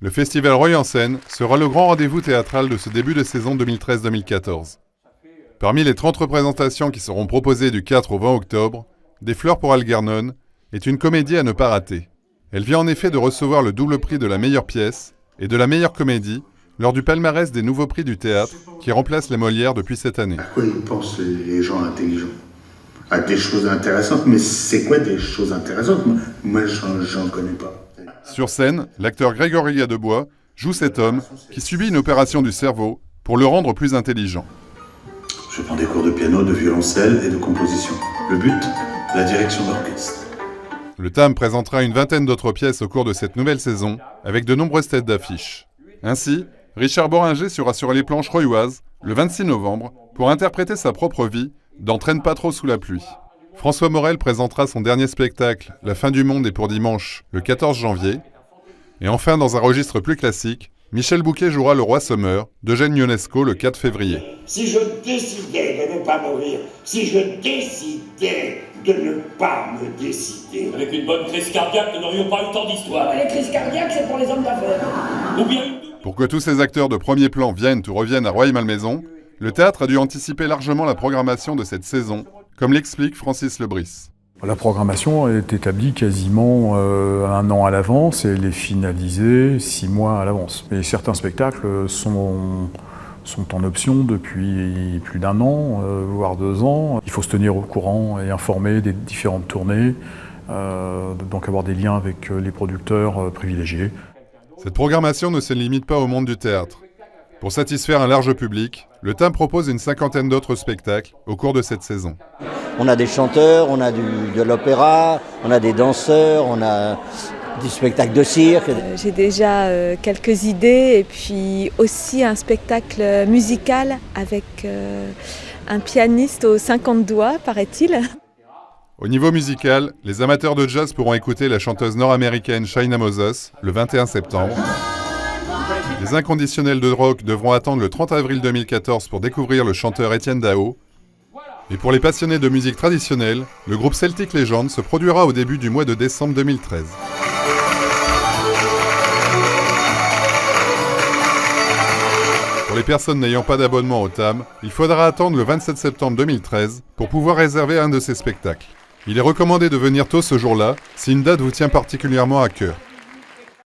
Le festival Roy en scène sera le grand rendez-vous théâtral de ce début de saison 2013-2014. Parmi les 30 représentations qui seront proposées du 4 au 20 octobre, Des fleurs pour Algernon est une comédie à ne pas rater. Elle vient en effet de recevoir le double prix de la meilleure pièce et de la meilleure comédie lors du palmarès des nouveaux prix du théâtre qui remplace les Molières depuis cette année. À quoi ils pensent les gens intelligents? À des choses intéressantes, mais c'est quoi des choses intéressantes? Moi, j'en connais pas. Sur scène, l'acteur Grégory Gadebois joue cet homme qui subit une opération du cerveau pour le rendre plus intelligent. Je prends des cours de piano, de violoncelle et de composition. Le but, la direction d'orchestre. Le TAM présentera une vingtaine d'autres pièces au cours de cette nouvelle saison, avec de nombreuses têtes d'affiche. Ainsi, Richard Boringer sera sur les planches royoises le 26 novembre pour interpréter sa propre vie dans Traîne pas trop sous la pluie. François Morel présentera son dernier spectacle, La fin du monde est pour dimanche, le 14 janvier. Et enfin, dans un registre plus classique, Michel Bouquet jouera Le Roi Summer d'Eugène Ionesco le 4 février. Si je décidais de ne pas mourir, si je décidais de ne pas me décider. Avec une bonne crise cardiaque, nous n'aurions pas eu tant d'histoires. Les crises cardiaques, c'est pour les hommes d'affaires. Ou bien une... Pour que tous ces acteurs de premier plan viennent ou reviennent à Rueil-Malmaison, le théâtre a dû anticiper largement la programmation de cette saison, comme l'explique Francis Lebris. La programmation est établie quasiment un an à l'avance et elle est finalisée 6 mois à l'avance. Mais certains spectacles sont en option depuis plus d'1 an, voire 2 ans. Il faut se tenir au courant et informer des différentes tournées, donc avoir des liens avec les producteurs privilégiés. Cette programmation ne se limite pas au monde du théâtre. Pour satisfaire un large public, le TAM propose une 50aine d'autres spectacles au cours de cette saison. On a des chanteurs, on a de l'opéra, on a des danseurs, on a du spectacle de cirque. J'ai déjà quelques idées et puis aussi un spectacle musical avec un pianiste aux 50 doigts, paraît-il. Au niveau musical, les amateurs de jazz pourront écouter la chanteuse nord-américaine China Moses le 21 septembre. Les inconditionnels de rock devront attendre le 30 avril 2014 pour découvrir le chanteur Étienne Dao. Et pour les passionnés de musique traditionnelle, le groupe Celtic Legend se produira au début du mois de décembre 2013. Pour les personnes n'ayant pas d'abonnement au TAM, il faudra attendre le 27 septembre 2013 pour pouvoir réserver un de ces spectacles. Il est recommandé de venir tôt ce jour-là si une date vous tient particulièrement à cœur.